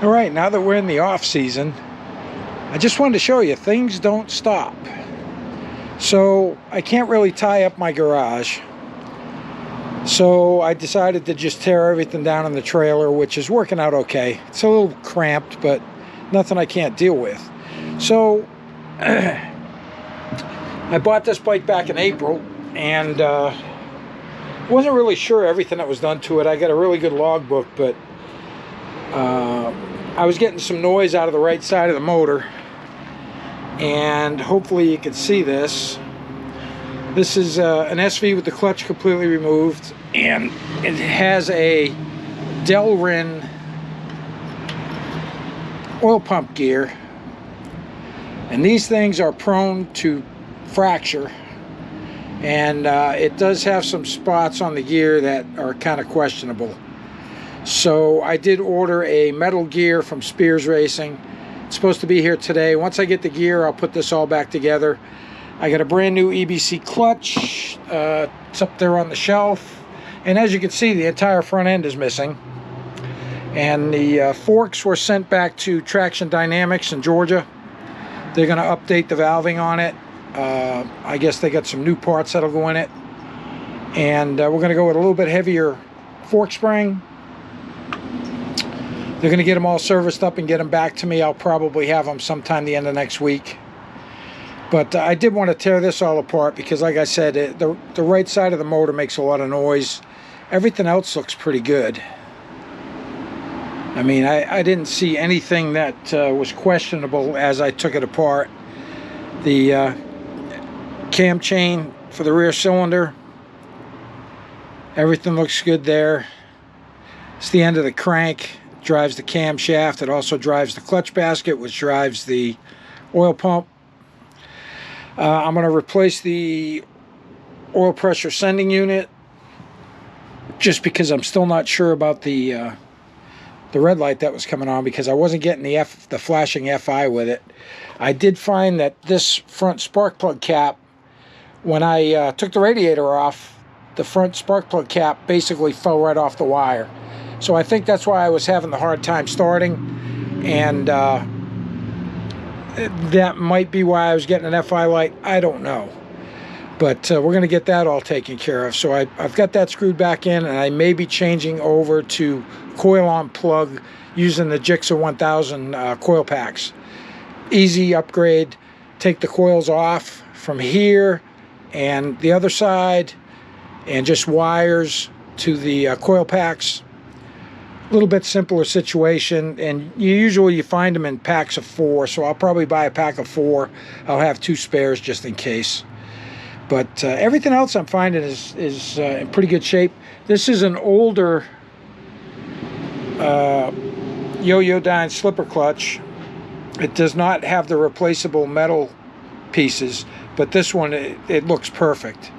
All right, now that we're in the off season, I just wanted to show you things don't stop. So I can't really tie up my garage. So I decided to just tear everything down in the trailer, which is working out okay. It's a little cramped, but nothing I can't deal with. So I bought this bike back in April, and wasn't really sure everything that was done to it. I got a really good logbook, but I was getting some noise out of the right side of the motor, and hopefully you can see this. This is an SV with the clutch completely removed, and it has a Delrin oil pump gear, and these things are prone to fracture, and it does have some spots on the gear that are kind of questionable. So I did order a metal gear from Spears Racing. It's supposed to be here today. Once I get the gear, I'll put this all back together. I got a brand new EBC clutch. It's up there on the shelf, and as you can see, the entire front end is missing. And the forks were sent back to Traction Dynamics in Georgia. They're going to update the valving on it. I guess they got some new parts that'll go in it, and we're going to go with a little bit heavier fork spring. They're going to get them all serviced up and get them back to me. I'll probably have them sometime the end of next week. But I did want to tear this all apart because, like I said, the right side of the motor makes a lot of noise. Everything else looks pretty good. I mean, I didn't see anything that was questionable as I took it apart. The cam chain for the rear cylinder, everything looks good there. It's the end of the crank. Drives the camshaft. It also drives the clutch basket, which drives the oil pump. I'm going to replace the oil pressure sending unit just because I'm still not sure about the red light that was coming on, because I wasn't getting the flashing FI with it. I did find that this front spark plug cap, when I took the radiator off, the front spark plug cap basically fell right off the wire. So I think that's why I was having the hard time starting, and that might be why I was getting an FI light. I don't know. But we're going to get that all taken care of. So I've got that screwed back in, and I may be changing over to coil-on plug using the Gixxer 1000 coil packs. Easy upgrade. Take the coils off from here and the other side, and just wires to the coil packs. A little bit simpler situation, and you find them in packs of 4, so I'll probably buy a pack of 4. I'll have 2 spares just in case. But everything else I'm finding is in pretty good shape. This is an older Yo-Yo slipper clutch. It does not have the replaceable metal pieces, but this one, it looks perfect.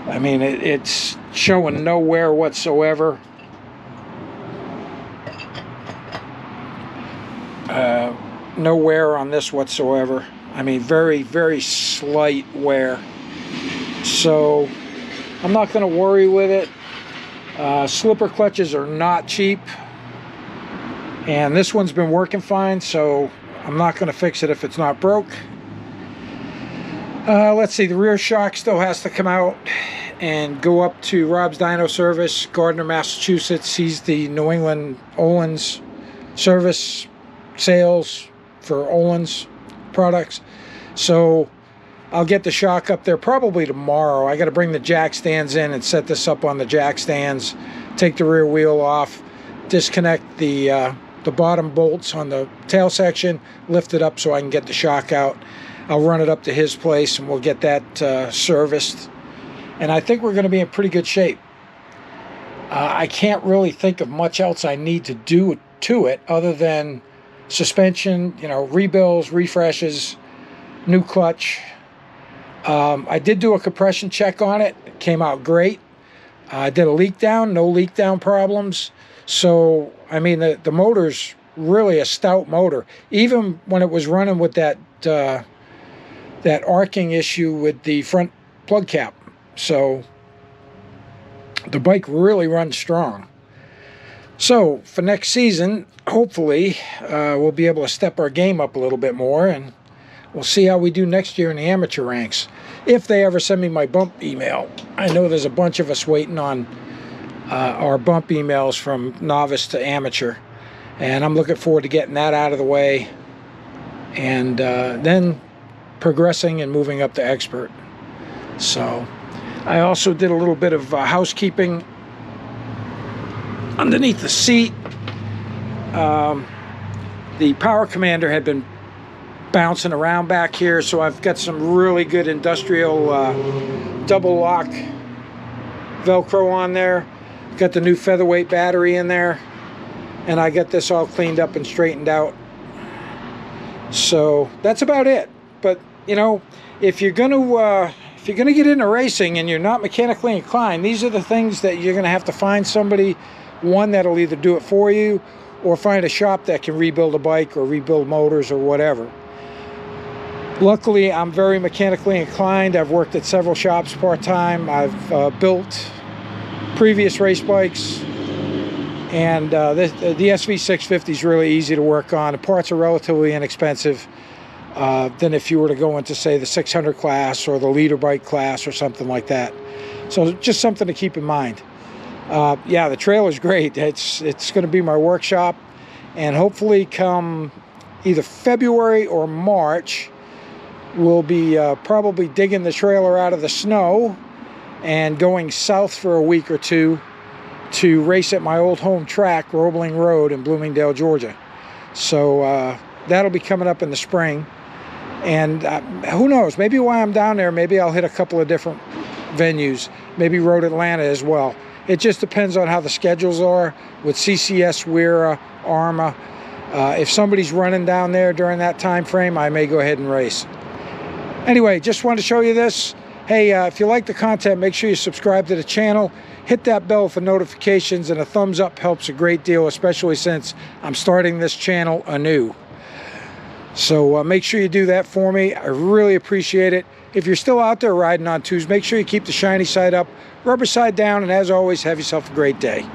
I mean, it's showing no wear whatsoever. No wear on this whatsoever. I mean, very, very slight wear. So I'm not going to worry with it. Slipper clutches are not cheap, and this one's been working fine, so I'm not going to fix it if it's not broke. Let's see, the rear shock still has to come out and go up to Rob's Dyno Service, Gardner, Massachusetts. He's the New England Öhlins service sales for Öhlins products. So I'll get the shock up there probably tomorrow. I got to bring the jack stands in and set this up on the jack stands, take the rear wheel off, disconnect the bottom bolts on the tail section, lift it up so I can get the shock out. I'll run it up to his place and we'll get that serviced. And I think we're going to be in pretty good shape. I can't really think of much else I need to do to it other than suspension, rebuilds, refreshes, new clutch. I did do a compression check on it. It came out great. I did a leak down, no leak down problems. So, I mean, the motor's really a stout motor. Even when it was running with that arcing issue with the front plug cap. So, the bike really runs strong. So for next season, hopefully we'll be able to step our game up a little bit more, and we'll see how we do next year in the amateur ranks, if they ever send me my bump email. I know there's a bunch of us waiting on our bump emails from novice to amateur, and I'm looking forward to getting that out of the way, and then progressing and moving up to expert. So I also did a little bit of housekeeping underneath the seat. The power commander had been bouncing around back here, so I've got some really good industrial double lock Velcro on there. Got the new featherweight battery in there, and I got this all cleaned up and straightened out. So that's about it. But you know, if you're gonna get into racing and you're not mechanically inclined, these are the things that you're gonna have to find somebody, one that'll either do it for you or find a shop that can rebuild a bike or rebuild motors or whatever. Luckily, I'm very mechanically inclined. I've worked at several shops part-time. I've built previous race bikes, and the SV650 is really easy to work on. The parts are relatively inexpensive than if you were to go into, say, the 600 class or the leader bike class or something like that. So just something to keep in mind. Yeah, the trailer's great. It's going to be my workshop, and hopefully come either February or March, we'll be probably digging the trailer out of the snow and going south for a week or two to race at my old home track, Roebling Road in Bloomingdale, Georgia. So that'll be coming up in the spring. And who knows, maybe while I'm down there, maybe I'll hit a couple of different venues, maybe Road Atlanta as well. It just depends on how the schedules are with CCS, Wera, ARMA. If somebody's running down there during that time frame, I may go ahead and race. Anyway, just wanted to show you this. Hey, if you like the content, make sure you subscribe to the channel. Hit that bell for notifications, and a thumbs up helps a great deal, especially since I'm starting this channel anew. So make sure you do that for me. I really appreciate it. If you're still out there riding on twos, make sure you keep the shiny side up, rubber side down, and as always, have yourself a great day.